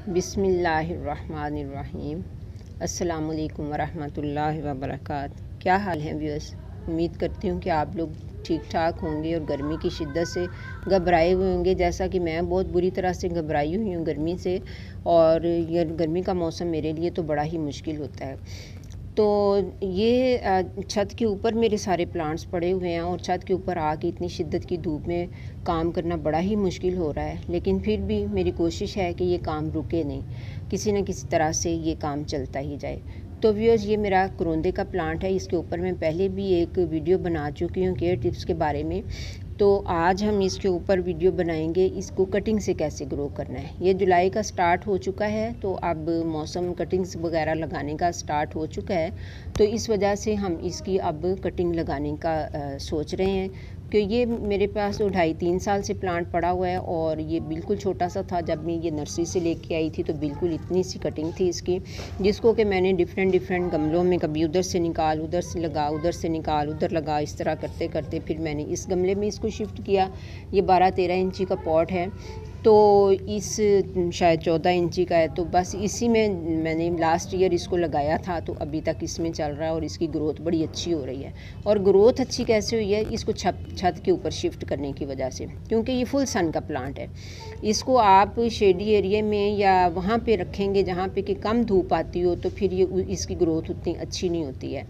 बिस्मिल्लाहिर्रहमानिर्रहीम। अस्सलाम वालेकुम वरहमतुल्लाहि वबरकात। क्या हाल है व्यूअर्स? उम्मीद करती हूँ कि आप लोग ठीक ठाक होंगे और गर्मी की शिद्दत से घबराए हुए होंगे, जैसा कि मैं बहुत बुरी तरह से घबराई हुई हूँ गर्मी से। और ये गर्मी का मौसम मेरे लिए तो बड़ा ही मुश्किल होता है। तो ये छत के ऊपर मेरे सारे प्लांट्स पड़े हुए हैं और छत के ऊपर आके इतनी शिद्दत की धूप में काम करना बड़ा ही मुश्किल हो रहा है, लेकिन फिर भी मेरी कोशिश है कि ये काम रुके नहीं, किसी न किसी तरह से ये काम चलता ही जाए। तो व्यूअर्स, ये मेरा करोंदे का प्लांट है। इसके ऊपर मैं पहले भी एक वीडियो बना चुकी हूँ केयर टिप्स के बारे में। तो आज हम इसके ऊपर वीडियो बनाएंगे, इसको कटिंग से कैसे ग्रो करना है। ये जुलाई का स्टार्ट हो चुका है, तो अब मौसम कटिंग्स वगैरह लगाने का स्टार्ट हो चुका है। तो इस वजह से हम इसकी अब कटिंग लगाने का सोच रहे हैं कि ये मेरे पास तो 2.5-3 साल से प्लांट पड़ा हुआ है और ये बिल्कुल छोटा सा था। जब मैं ये नर्सरी से लेके आई थी तो बिल्कुल इतनी सी कटिंग थी इसकी, जिसको कि मैंने डिफरेंट गमलों में कभी उधर से निकाल उधर से लगा, उधर से निकाल उधर लगा, इस तरह करते करते फिर मैंने इस गमले में इसको शिफ्ट किया। ये 12-13 इंची का पॉट है, तो इस शायद 14 इंची का है। तो बस इसी में मैंने लास्ट ईयर इसको लगाया था, तो अभी तक इसमें चल रहा है और इसकी ग्रोथ बड़ी अच्छी हो रही है। और ग्रोथ अच्छी कैसे हुई है? इसको छत के ऊपर शिफ्ट करने की वजह से, क्योंकि ये फुल सन का प्लांट है। इसको आप शेडी एरिया में या वहाँ पे रखेंगे जहाँ पे कि कम धूप आती हो, तो फिर ये इसकी ग्रोथ उतनी अच्छी नहीं होती है।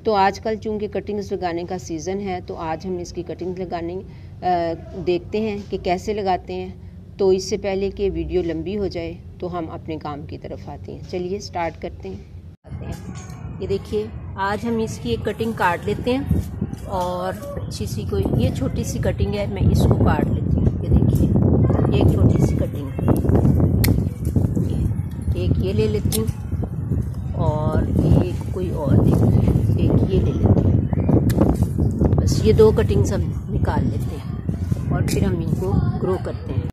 तो आजकल चूँकि कटिंग्स लगाने का सीज़न है, तो आज हम इसकी कटिंग लगाने देखते हैं कि कैसे लगाते हैं। तो इससे पहले कि वीडियो लंबी हो जाए तो हम अपने काम की तरफ आते हैं। चलिए स्टार्ट करते हैं। ये देखिए, आज हम इसकी एक कटिंग काट लेते हैं और अच्छी सी कोई ये छोटी सी कटिंग है, मैं इसको काट लेती हूँ। ये देखिए, एक छोटी सी कटिंग, एक ये ले लेती हूँ और एक कोई और देखती हूँ, एक ये ले लेती हूँ। बस ये 2 कटिंग्स हम निकाल लेते हैं और फिर हम इनको ग्रो करते हैं।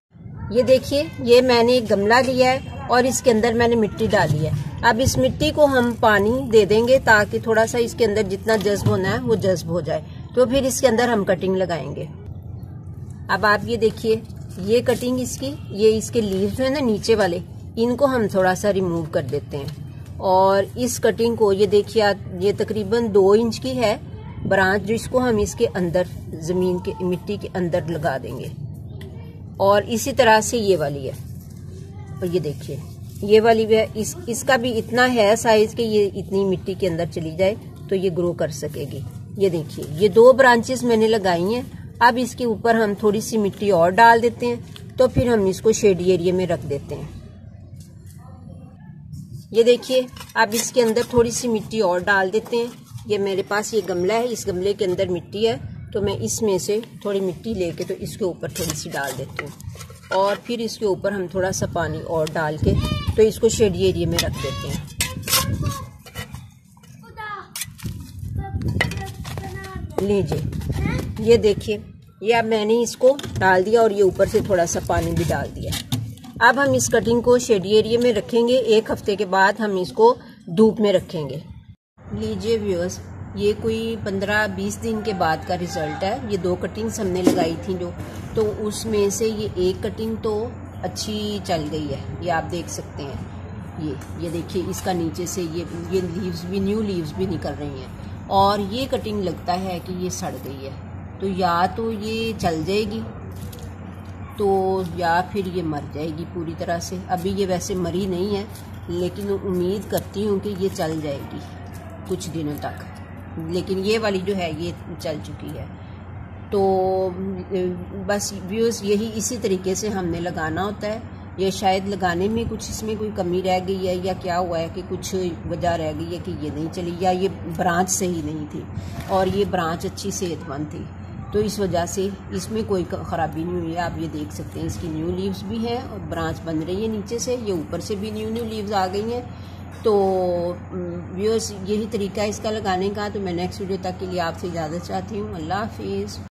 ये देखिए, ये मैंने एक गमला लिया है और इसके अंदर मैंने मिट्टी डाली है। अब इस मिट्टी को हम पानी दे देंगे ताकि थोड़ा सा इसके अंदर जितना जज्ब होना है वो जज्ब हो जाए, तो फिर इसके अंदर हम कटिंग लगाएंगे। अब आप ये देखिए, ये कटिंग इसकी, ये इसके लीव्स जो है ना नीचे वाले, इनको हम थोड़ा सा रिमूव कर देते हैं। और इस कटिंग को ये देखिए, ये तकरीबन 2 इंच की है ब्रांच, जिसको हम इसके अंदर जमीन के मिट्टी के अंदर लगा देंगे। और इसी तरह से ये वाली है, और ये देखिए ये वाली भी है। इसका भी इतना है साइज कि ये इतनी मिट्टी के अंदर चली जाए तो ये ग्रो कर सकेगी। ये देखिए, ये 2 ब्रांचेस मैंने लगाई हैं। अब इसके ऊपर हम थोड़ी सी मिट्टी और डाल देते हैं, तो फिर हम इसको शेडी एरिया में रख देते हैं। ये देखिए, अब इसके अंदर थोड़ी सी मिट्टी और डाल देते हैं। ये मेरे पास ये गमला है, इस गमले के अंदर मिट्टी है, तो मैं इसमें से थोड़ी मिट्टी लेके तो इसके ऊपर थोड़ी सी डाल देती हूँ और फिर इसके ऊपर हम थोड़ा सा पानी और डाल के तो इसको शेडी एरिया में रख देते हैं। लीजिए, ये देखिए, ये अब मैंने इसको डाल दिया और ये ऊपर से थोड़ा सा पानी भी डाल दिया। अब हम इस कटिंग को शेडी एरिया में रखेंगे। 1 हफ्ते के बाद हम इसको धूप में रखेंगे। लीजिए व्यूअर्स, ये कोई 15-20 दिन के बाद का रिजल्ट है। ये 2 कटिंग्स हमने लगाई थी जो, तो उसमें से ये एक कटिंग तो अच्छी चल गई है, ये आप देख सकते हैं। ये देखिए, इसका नीचे से ये लीव्स भी, न्यू लीव्स भी निकल रही हैं। और ये कटिंग लगता है कि ये सड़ गई है, तो या तो ये चल जाएगी तो या फिर ये मर जाएगी पूरी तरह से। अभी ये वैसे मरी नहीं है, लेकिन उम्मीद करती हूँ कि ये चल जाएगी कुछ दिनों तक। लेकिन ये वाली जो है ये चल चुकी है। तो बस व्यूअर्स, यही इसी तरीके से हमने लगाना होता है। ये शायद लगाने में कुछ इसमें कोई कमी रह गई है या क्या हुआ है कि कुछ वजह रह गई है कि ये नहीं चली, या ये ब्रांच सही नहीं थी और ये ब्रांच अच्छी सेहतमंद थी, तो इस वजह से इसमें कोई ख़राबी नहीं हुई है। आप ये देख सकते हैं, इसकी न्यू लीव्स भी हैं और ब्रांच बन रही है नीचे से, ये ऊपर से भी न्यू लीव्स आ गई हैं। तो व्यूअर्स, यही तरीका है इसका लगाने का। तो मैं नेक्स्ट वीडियो तक के लिए आपसे इजाज़त चाहती हूँ। अल्लाह हाफिज़।